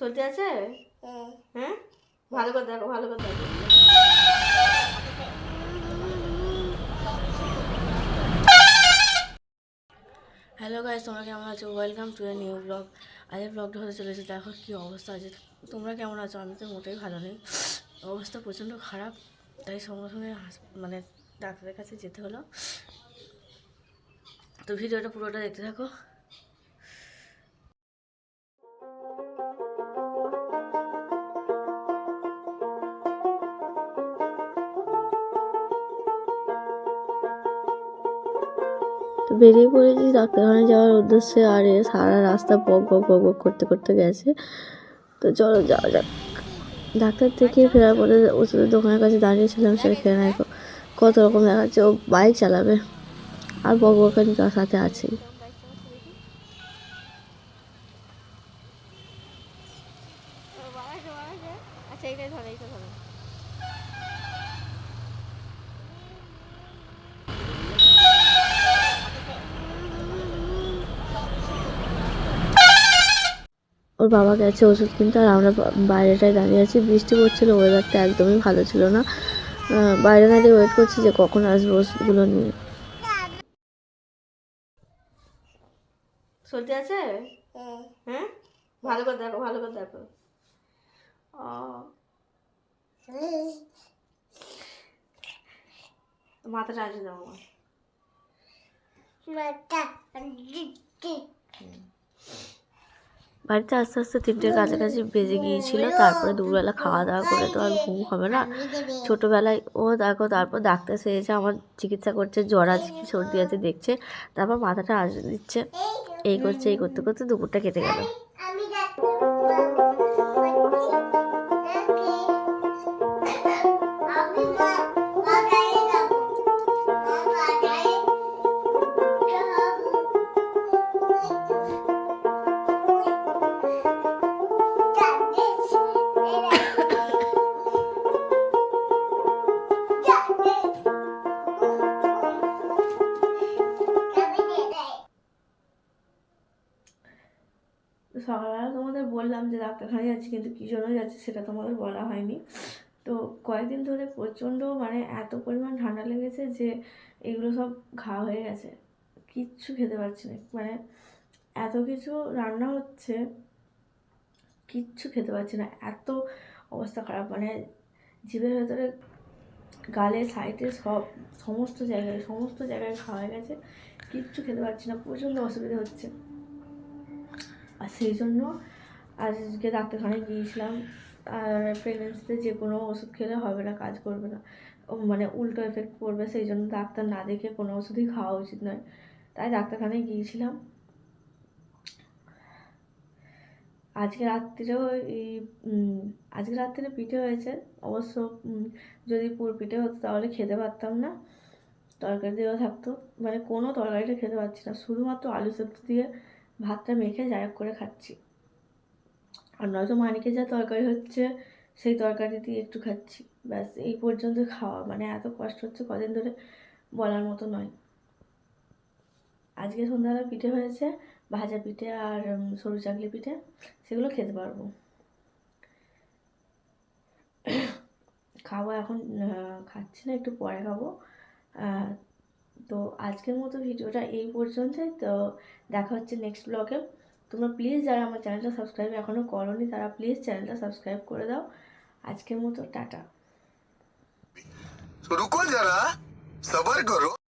চলতে আছে? হ্যাঁ, ভালো করে দেখো, ভালো করে দেখো। হ্যালো গাইস, তোমরা কেমন আছো? Welcome to a new blog. আজকের ব্লগটা হতে চলেছে। দেখো কী অবস্থা আছে। তোমরা কেমন আছো? আমি তো মোটেই ভালো নেই, অবস্থা প্রচণ্ড খারাপ। তাই সঙ্গে সঙ্গে মানে ডাক্তারের কাছে যেতে হলো। তো ভিডিওটা পুরোটা দেখতে থাকো। তো বেরিয়ে পড়েছি ডাক্তারখানায় যাওয়ার উদ্দেশ্যে। আর এ সারা রাস্তা বক বক বক বক করতে করতে গেছে। তো চলো যাওয়া যাক। ডাক্তার দেখিয়ে ফেরার পরে ওষুধের দোকানের কাছে দাঁড়িয়েছিলাম, সে খেয়ে নেয়। কত রকম দেখাচ্ছে, ও বাইক চালাবে আর বক বকানি তার সাথে আছেই। আচ্ছা, এইটাই ধরো, এইটা ধরো। ওর বাবা গেছে ওষুধ কিনতে, আর আমরা বাইরেটায় দাঁড়িয়ে আছি। বৃষ্টি পড়ছিল, ওয়েদারটা একদমই ভালো ছিল না। বাইরে দাঁড়িয়ে ওয়েট করছি যে কখন আসবে ওষুধগুলো নিয়ে। চলতে আছে? হ্যাঁ, ভালো করে দেখো, ভালো করে দেখো। মাথাটা আসে দাও আমার। বাড়িতে আস্তে আস্তে 3টের কাছাকাছি বেজে গিয়েছিল। তারপরে দুপুরবেলা খাওয়া দাওয়া করে তো আর ঘুম হবে না। ছোটোবেলায় ও দেখো, তারপর ডাক্তার সেরেছে, আমার চিকিৎসা করছে, জ্বর আছে কি সর্দি আছে দেখছে, তারপর মাথাটা আসে দিচ্ছে, এই করছে। এই করতে করতে দুপুরটা কেটে গেল। সকালবেলা তোমাদের বললাম যে ডাক্তারখানায় যাচ্ছি, কিন্তু কী জন্য যাচ্ছি সেটা তোমাদের বলা হয়নি। তো কয়েকদিন ধরে প্রচণ্ড মানে এত পরিমাণ ঠান্ডা লেগেছে যে এগুলো সব ঘা হয়ে গেছে। কিচ্ছু খেতে পারছি না, মানে এত কিছু রান্না হচ্ছে, কিচ্ছু খেতে পারছি না, এত অবস্থা খারাপ। মানে জিভের ভেতরে, গালে, সাইডে, সমস্ত জায়গায় খাওয়া হয়ে গেছে। কিচ্ছু খেতে পারছি না, প্রচণ্ড অসুবিধা হচ্ছে। আর সেই জন্য আজকে ডাক্তারখানায় গিয়েছিলাম। আর প্রেগনেন্সিতে যে কোনো ওষুধ খেলে হবে না, কাজ করবে না, মানে উল্টো এফেক্ট পড়বে। সেই জন্য ডাক্তার না দেখে কোনো ওষুধই খাওয়া উচিত নয়। তাই ডাক্তারখানায় গিয়েছিলাম। আজকে রাত্রিরেও আজকে রাত্রিরে পিঠে হয়েছে। অবশ্য যদি পুর পিঠে হতো তাহলে খেতে পারতাম না, তরকারি দেওয়া থাকতো। মানে কোনো তরকারিটা খেতে পারছি না, শুধুমাত্র আলু সেদ্ধ দিয়ে ভাতটা মেখে জায়গ করে খাচ্ছি। আর নয়তো মানিকে যা তরকারি হচ্ছে সেই তরকারি দিয়ে একটু খাচ্ছি, ব্যাস এই পর্যন্ত খাওয়া। মানে এত কষ্ট হচ্ছে কদিন ধরে, বলার মতো নয়। আজকে সন্ধ্যাবেলা পিঠে হয়েছে, ভাজা পিঠে আর সরু চাকলি পিঠে, সেগুলো খেতে পারবো। খাবো এখন, খাচ্ছি না, একটু পরে খাবো। তো আজকের মতো ভিডিওটা এই পর্যন্তই। তো দেখা হচ্ছে নেক্সট ব্লগে। তোমরা প্লিজ যারা আমার চ্যানেলটা সাবস্ক্রাইব এখনও করোনি, তারা প্লিজ চ্যানেলটা সাবস্ক্রাইব করে দাও। আজকের মতো টাটা। रुको जरा, सबर करो।